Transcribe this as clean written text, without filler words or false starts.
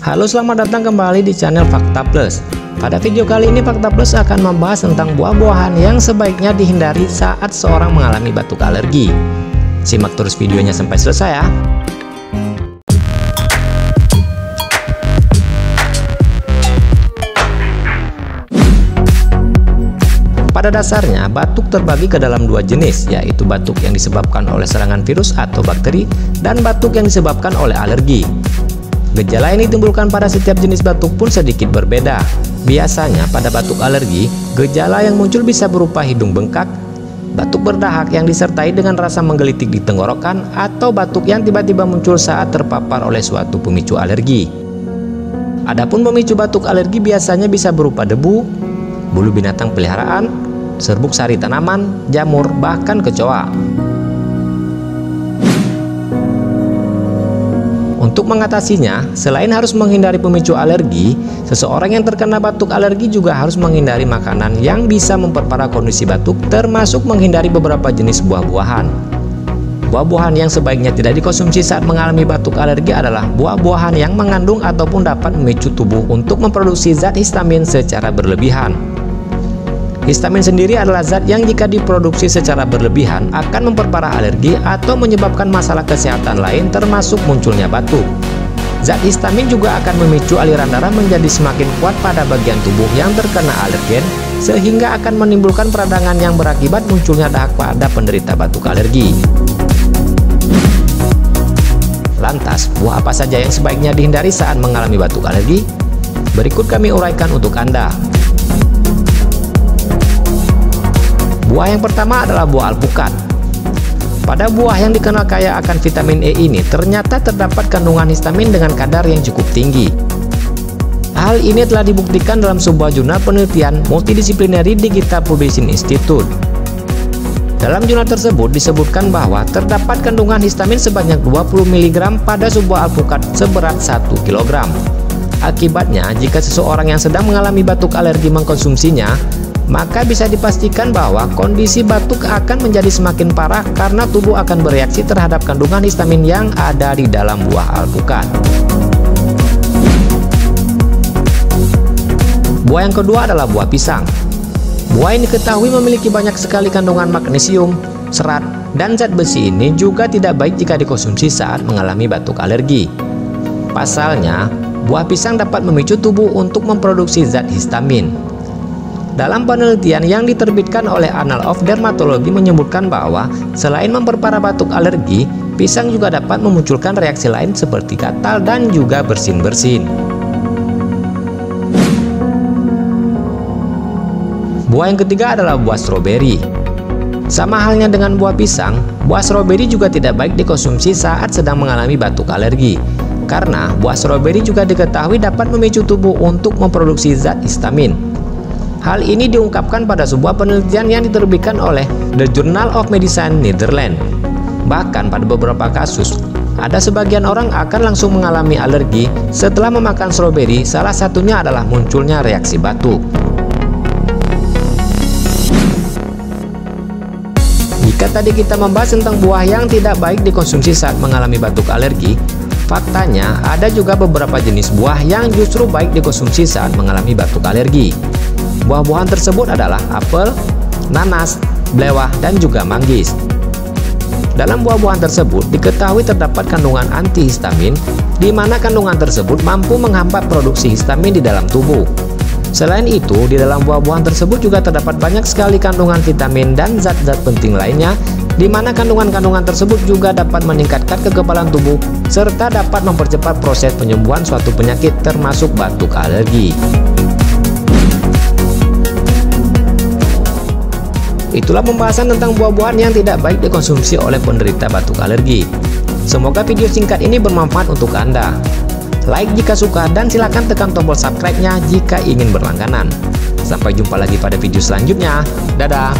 Halo, selamat datang kembali di channel Fakta Plus. Pada video kali ini Fakta Plus akan membahas tentang buah-buahan yang sebaiknya dihindari saat seorang mengalami batuk alergi. Simak terus videonya sampai selesai ya. Pada dasarnya, batuk terbagi ke dalam dua jenis, yaitu batuk yang disebabkan oleh serangan virus atau bakteri dan batuk yang disebabkan oleh alergi. Gejala yang ditimbulkan pada setiap jenis batuk pun sedikit berbeda. Biasanya pada batuk alergi, gejala yang muncul bisa berupa hidung bengkak, batuk berdahak yang disertai dengan rasa menggelitik di tenggorokan, atau batuk yang tiba-tiba muncul saat terpapar oleh suatu pemicu alergi. Adapun pemicu batuk alergi biasanya bisa berupa debu, bulu binatang peliharaan, serbuk sari tanaman, jamur, bahkan kecoa. Untuk mengatasinya, selain harus menghindari pemicu alergi, seseorang yang terkena batuk alergi juga harus menghindari makanan yang bisa memperparah kondisi batuk, termasuk menghindari beberapa jenis buah-buahan. Buah-buahan yang sebaiknya tidak dikonsumsi saat mengalami batuk alergi adalah buah-buahan yang mengandung ataupun dapat memicu tubuh untuk memproduksi zat histamin secara berlebihan. Histamin sendiri adalah zat yang jika diproduksi secara berlebihan akan memperparah alergi atau menyebabkan masalah kesehatan lain termasuk munculnya batuk. Zat histamin juga akan memicu aliran darah menjadi semakin kuat pada bagian tubuh yang terkena alergen, sehingga akan menimbulkan peradangan yang berakibat munculnya dahak pada penderita batuk alergi. Lantas, buah apa saja yang sebaiknya dihindari saat mengalami batuk alergi? Berikut kami uraikan untuk Anda. Buah yang pertama adalah buah alpukat. Pada buah yang dikenal kaya akan vitamin E ini ternyata terdapat kandungan histamin dengan kadar yang cukup tinggi. Hal ini telah dibuktikan dalam sebuah jurnal penelitian Multidisciplinary Digital Publishing Institute. Dalam jurnal tersebut disebutkan bahwa terdapat kandungan histamin sebanyak 20 mg pada sebuah alpukat seberat 1 kg. Akibatnya, jika seseorang yang sedang mengalami batuk alergi mengkonsumsinya, maka bisa dipastikan bahwa kondisi batuk akan menjadi semakin parah karena tubuh akan bereaksi terhadap kandungan histamin yang ada di dalam buah alpukat. Buah yang kedua adalah buah pisang. Buah ini diketahui memiliki banyak sekali kandungan magnesium, serat, dan zat besi ini juga tidak baik jika dikonsumsi saat mengalami batuk alergi. Pasalnya, buah pisang dapat memicu tubuh untuk memproduksi zat histamin. Dalam penelitian yang diterbitkan oleh Annals of Dermatology menyebutkan bahwa selain memperparah batuk alergi, pisang juga dapat memunculkan reaksi lain seperti gatal dan juga bersin-bersin. Buah yang ketiga adalah buah stroberi. Sama halnya dengan buah pisang, buah stroberi juga tidak baik dikonsumsi saat sedang mengalami batuk alergi, karena buah stroberi juga diketahui dapat memicu tubuh untuk memproduksi zat histamin. Hal ini diungkapkan pada sebuah penelitian yang diterbitkan oleh The Journal of Medicine Netherlands. Bahkan pada beberapa kasus, ada sebagian orang akan langsung mengalami alergi setelah memakan stroberi, salah satunya adalah munculnya reaksi batuk. Jika tadi kita membahas tentang buah yang tidak baik dikonsumsi saat mengalami batuk alergi, faktanya ada juga beberapa jenis buah yang justru baik dikonsumsi saat mengalami batuk alergi. Buah-buahan tersebut adalah apel, nanas, belewah, dan juga manggis. Dalam buah-buahan tersebut diketahui terdapat kandungan antihistamin, di mana kandungan tersebut mampu menghambat produksi histamin di dalam tubuh. Selain itu, di dalam buah-buahan tersebut juga terdapat banyak sekali kandungan vitamin dan zat-zat penting lainnya, di mana kandungan-kandungan tersebut juga dapat meningkatkan kekebalan tubuh serta dapat mempercepat proses penyembuhan suatu penyakit termasuk batuk alergi. Itulah pembahasan tentang buah-buahan yang tidak baik dikonsumsi oleh penderita batuk alergi. Semoga video singkat ini bermanfaat untuk Anda. Like jika suka dan silakan tekan tombol subscribe-nya jika ingin berlangganan. Sampai jumpa lagi pada video selanjutnya. Dadah!